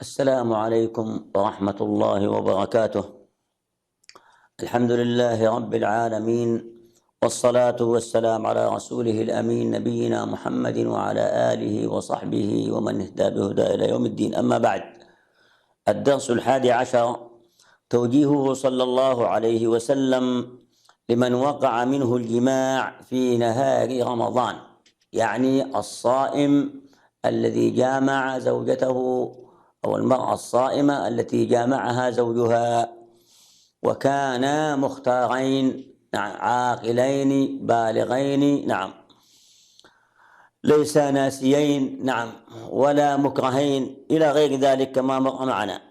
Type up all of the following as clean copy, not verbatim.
السلام عليكم ورحمة الله وبركاته. الحمد لله رب العالمين، والصلاة والسلام على رسوله الأمين نبينا محمد وعلى آله وصحبه ومن اهتدى بهدى إلى يوم الدين. أما بعد، الدرس 11: توجيهه صلى الله عليه وسلم لمن وقع منه الجماع في نهار رمضان، يعني الصائم الذي جامع زوجته، أو المرأة الصائمة التي جامعها زوجها وكانا مختارين، عاقلين بالغين، ليس ناسيين، ولا مكرهين إلى غير ذلك كما مر معنا.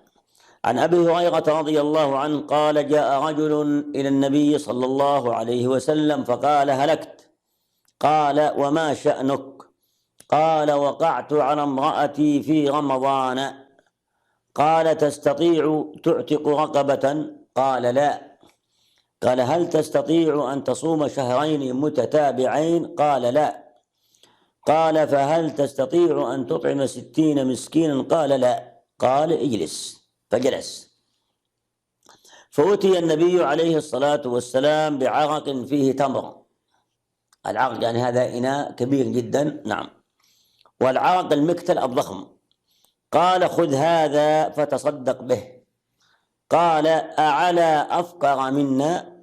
عن أبي هريرة رضي الله عنه قال: جاء رجل إلى النبي صلى الله عليه وسلم فقال: هلكت. قال: وما شأنك؟ قال: وقعت على امرأتي في رمضان. قال: تستطيع تعتق رقبة؟ قال: لا. قال: هل تستطيع أن تصوم شهرين متتابعين؟ قال: لا. قال: فهل تستطيع أن تطعم 60 مسكينا؟ قال: لا. قال: اجلس. فجلس. فأتي النبي عليه الصلاة والسلام بعرق فيه تمر. العرق يعني هذا إناء كبير جدا، والعرق المكتل الضخم. قال: خذ هذا فتصدق به. قال: أعلى أفقر منا؟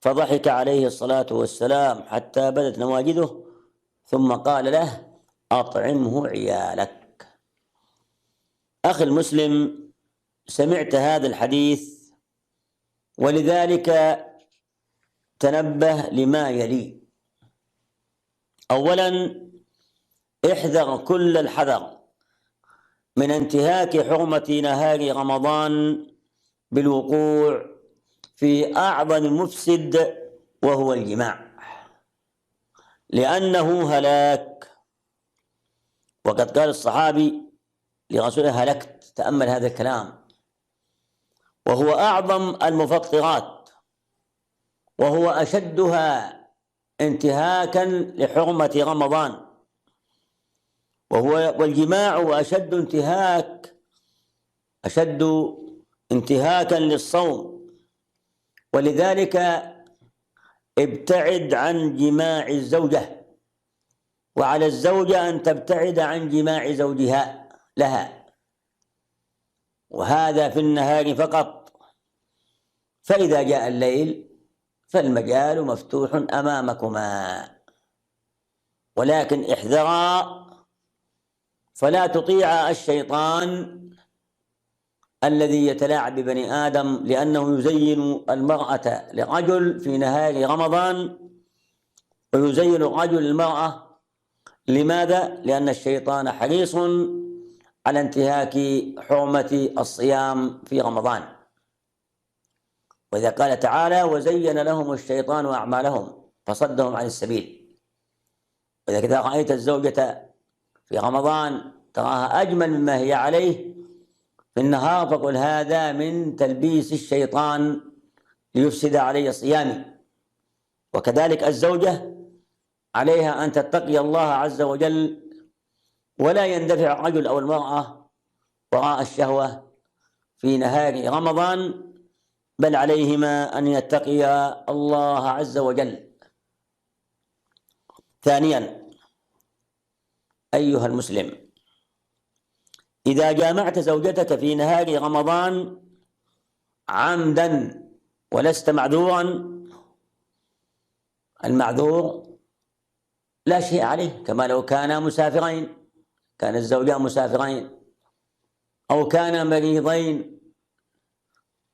فضحك عليه الصلاة والسلام حتى بدت نواجذه، ثم قال له: أطعمه عيالك. أخي المسلم، سمعت هذا الحديث، ولذلك تنبه لما يلي. أولا، احذر كل الحذر من انتهاك حرمة نهار رمضان بالوقوع في أعظم مفسد، وهو الجماع، لأنه هلاك. وقد قال الصحابي لرسوله: هلكت. تأمل هذا الكلام، وهو أعظم المفطرات، وهو أشدها انتهاكا لحرمة رمضان، والجماع أشد انتهاكا للصوم. ولذلك ابتعد عن جماع الزوجة، وعلى الزوجة أن تبتعد عن جماع زوجها لها، وهذا في النهار فقط. فإذا جاء الليل فالمجال مفتوح أمامكما، ولكن احذرا فلا تطيع الشيطان الذي يتلاعب ببني آدم، لأنه يزين المرأة لرجل في نهار رمضان، ويزين الرجل المرأة. لماذا؟ لأن الشيطان حريص على انتهاك حرمة الصيام في رمضان. وإذا قال تعالى: وزين لهم الشيطان أعمالهم فصدهم عن السبيل. إذا رأيت الزوجة في رمضان تراها أجمل مما هي عليه في النهار، فقل: هذا من تلبيس الشيطان ليفسد علي صيامي. وكذلك الزوجة عليها أن تتقي الله عز وجل، ولا يندفع الرجل أو المرأة وراء الشهوة في نهار رمضان، بل عليهما أن يتقيا الله عز وجل. ثانيا، أيها المسلم، إذا جامعت زوجتك في نهار رمضان عمدا ولست معذورا، المعذور لا شيء عليه، كما لو كان مسافرين، كان الزوجان مسافرين، أو كانا مريضين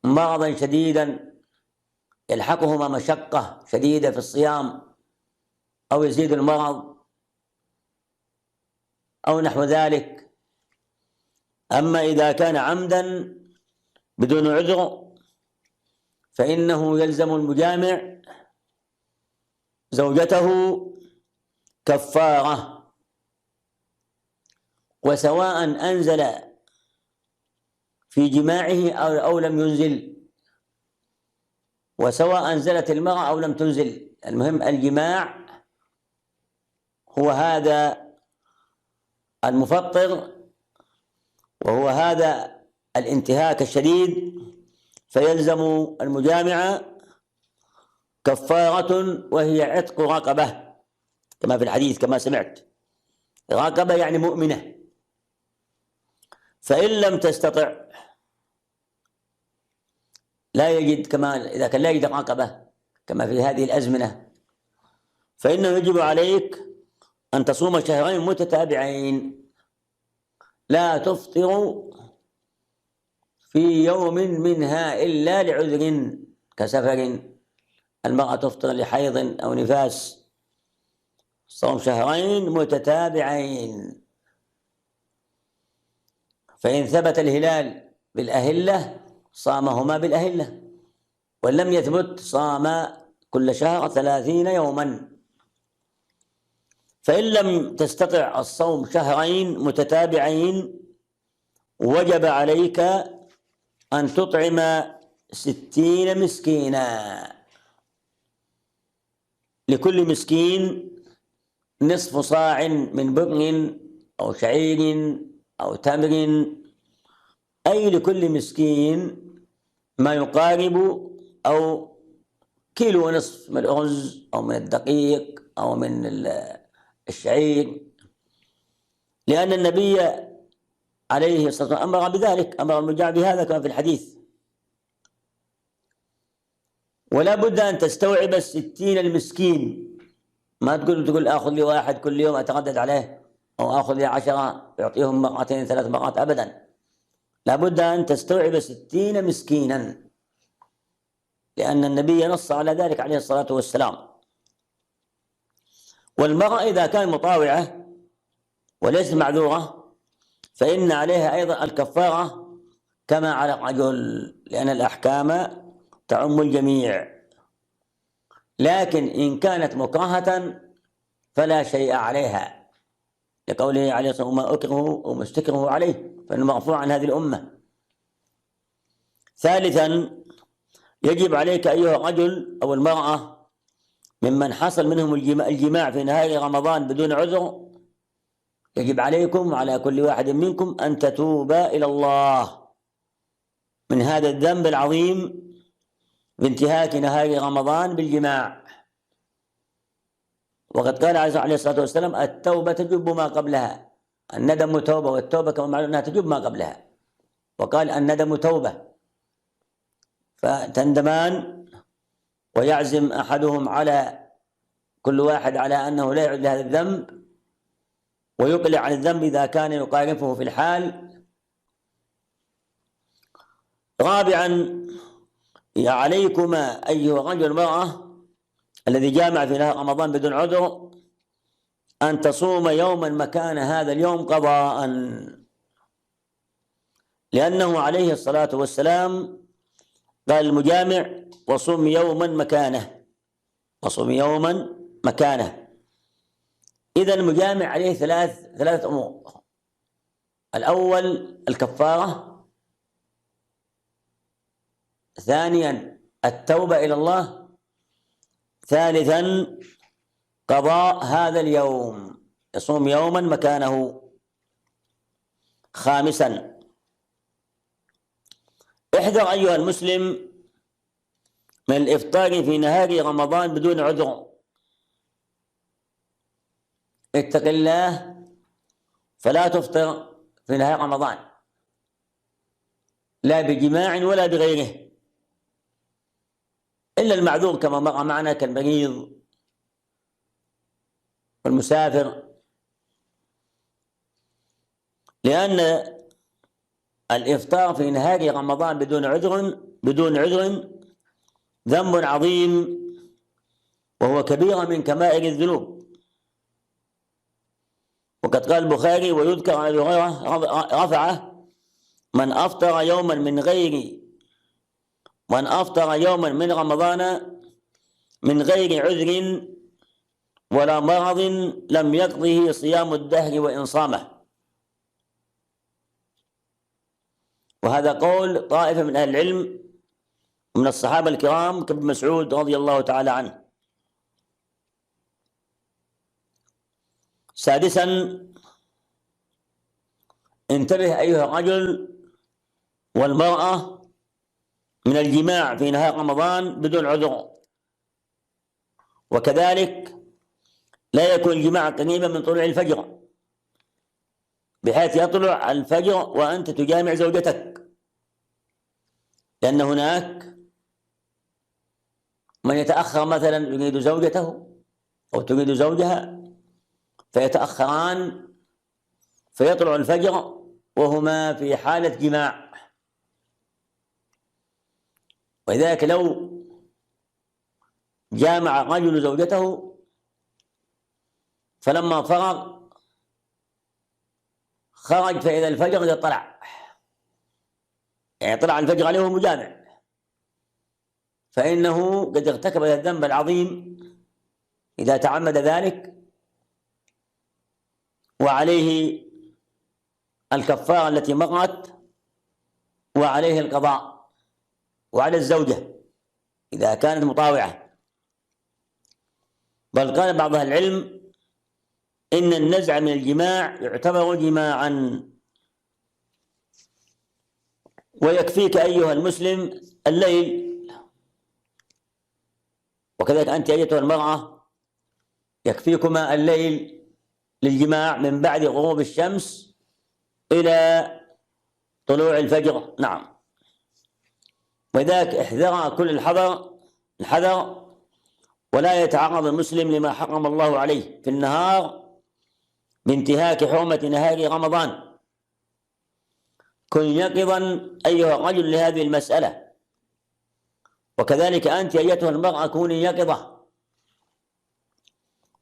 مرضا شديدا يلحقهما مشقة شديدة في الصيام، أو يزيد المرض أو نحو ذلك. أما إذا كان عمدا بدون عذر فإنه يلزم المجامع زوجته كفارة، وسواء أنزل في جماعه أو لم ينزل، وسواء أنزلت المرأة أو لم تنزل، المهم الجماع هو هذا المفطر، وهو هذا الانتهاك الشديد، فيلزم المجامع كفارة وهي عتق رقبة، كما في الحديث كما سمعت، رقبة يعني مؤمنة. فإن لم تستطع، لا يجد، كما إذا كان لا يجد رقبة كما في هذه الأزمنة، فإنه يجب عليك أن تصوم شهرين متتابعين، لا تفطر في يوم منها إلا لعذر كسفر، المرأة تفطر لحيض أو نفاس، صوم شهرين متتابعين. فإن ثبت الهلال بالأهلة صامهما بالأهلة، وإن لم يثبت صام كل شهر 30 يوما. فإن لم تستطع الصوم شهرين متتابعين وجب عليك أن تطعم 60 مسكينا، لكل مسكين نصف صاع من بر أو شعير أو تمر، أي لكل مسكين ما يقارب أو كيلو ونصف من الأرز أو من الدقيق أو من الشعير، لأن النبي عليه الصلاة والسلام أمر بذلك، أمر المجاع بهذا كما في الحديث. ولا بد أن تستوعب 60 المسكين، ما تقول آخذ لي واحد كل يوم أتردد عليه، أو آخذ لي 10 يعطيهم مرتين 3 مرات، أبدا، لا بد أن تستوعب 60 مسكينا، لأن النبي نص على ذلك عليه الصلاة والسلام. والمرأة إذا كانت مطاوعة وليست معذورة فإن عليها أيضا الكفارة كما على الرجل، لأن الأحكام تعم الجميع. لكن إن كانت مكرهة فلا شيء عليها، لقوله عليه الصلاة والسلام: ما أكره وما استكره عليه، فإنه مرفوع عن هذه الأمة. ثالثا، يجب عليك أيها الرجل أو المرأة ممن حصل منهم الجماع في نهار رمضان بدون عذر، يجب عليكم على كل واحد منكم أن تتوب إلى الله من هذا الذنب العظيم بانتهاك نهار رمضان بالجماع. وقد قال عليه الصلاة والسلام: التوبة تجب ما قبلها، الندم توبة، والتوبة كما معلوم أنها تجب ما قبلها. وقال: الندم توبة، فتندمان ويعزم أحدهم على كل واحد على أنه لا يعود لهذا الذنب، ويقلع عن الذنب إذا كان يقارفه في الحال. رابعا، عليكما أيها الرجل والمرأة الذي جامع في نهار رمضان بدون عذر أن تصوم يوما مكان هذا اليوم قضاء، لأنه عليه الصلاة والسلام قال المجامع: وصوم يوما مكانه، وصوم يوما مكانه. إذا المجامع عليه ثلاث أمور: الأول الكفارة، ثانيا التوبة إلى الله، ثالثا قضاء هذا اليوم، يصوم يوما مكانه. خامسا، احذر أيها المسلم من الإفطار في نهار رمضان بدون عذر، اتق الله فلا تفطر في نهار رمضان، لا بجماع ولا بغيره، إلا المعذور كما مر معنا كالمريض والمسافر، لأن الإفطار في نهار رمضان بدون عذر ذنب عظيم، وهو كبيرة من كبائر الذنوب. وقد قال البخاري: ويذكر عن أبي هريرة رفعه: من أفطر يوما من رمضان من غير عذر ولا مرض لم يقضه صيام الدهر وإن صامه. وهذا قول طائفة من أهل العلم من الصحابة الكرام كابن مسعود رضي الله تعالى عنه. سادسا، انتبه أيها الرجل والمرأة من الجماع في نهار رمضان بدون عذر، وكذلك لا يكون الجماع قريبا من طلوع الفجر بحيث يطلع الفجر وأنت تجامع زوجتك، لأن هناك من يتأخر مثلا يريد زوجته أو تريد زوجها فيتأخران فيطلع الفجر وهما في حالة جماع. ولذلك لو جامع الرجل زوجته فلما فرغ خرج فإذا الفجر قد طلع، يعني طلع الفجر عليه مجامع، فإنه قد ارتكب الذنب العظيم إذا تعمد ذلك، وعليه الكفارة التي مرت، وعليه القضاء، وعلى الزوجة إذا كانت مطاوعة. بل قال بعض أهل العلم إن النزع من الجماع يعتبر جماعا. ويكفيك أيها المسلم الليل، وكذلك أنت أيتها المرأة يكفيكما الليل للجماع من بعد غروب الشمس إلى طلوع الفجر. نعم. ولذلك احذر كل الحذر، ولا يتعرض المسلم لما حرم الله عليه في النهار بانتهاك حرمة نهار رمضان. كن يقظا أيها الرجل لهذه المسألة، وكذلك أنت أيتها المرأة كوني يقظة.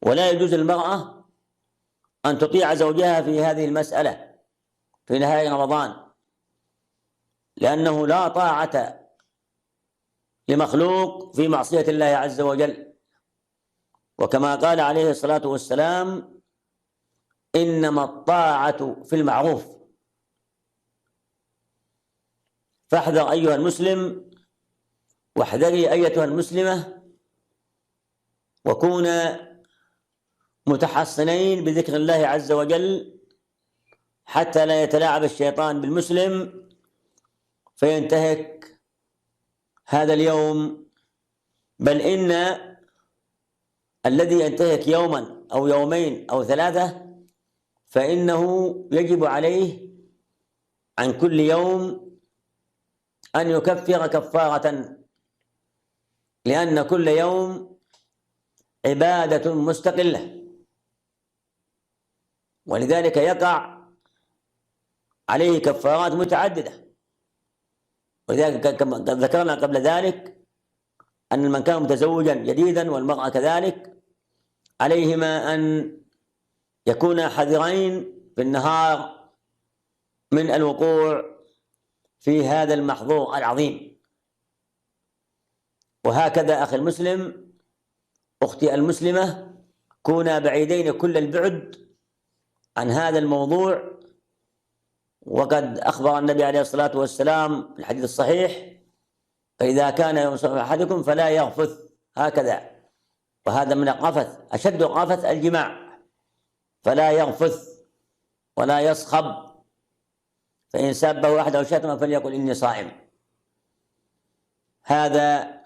ولا يجوز للمرأة أن تطيع زوجها في هذه المسألة في نهار رمضان، لأنه لا طاعة لمخلوق في معصية الله عز وجل. وكما قال عليه الصلاة والسلام: إنما الطاعة في المعروف. فاحذر أيها المسلم، واحذري أيتها المسلمة، وكونا متحصنين بذكر الله عز وجل حتى لا يتلاعب الشيطان بالمسلم فينتهك هذا اليوم. بل إن الذي ينتهك يوما أو يومين أو ثلاثة فإنه يجب عليه عن كل يوم أن يكفر كفارة، لأن كل يوم عبادة مستقلة، ولذلك يقع عليه كفارات متعددة. ولذلك كما ذكرنا قبل ذلك أن من كان متزوجا جديدا والمرأة كذلك عليهما أن يكونا حذرين في النهار من الوقوع في هذا المحظور العظيم. وهكذا أخي المسلم أختي المسلمة، كونا بعيدين كل البعد عن هذا الموضوع. وقد أخبر النبي عليه الصلاة والسلام في الحديث الصحيح: فإذا كان يصح أحدكم فلا يرفث، هكذا. وهذا من الرفث، أشد الرفث الجماع. فلا يرفث ولا يصخب، فإن سابه أحد أو شتمه فليقل إني صائم. هذا،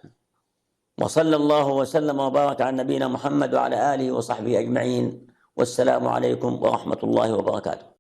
وصلى الله وسلم وبارك على نبينا محمد وعلى آله وصحبه أجمعين، والسلام عليكم ورحمة الله وبركاته.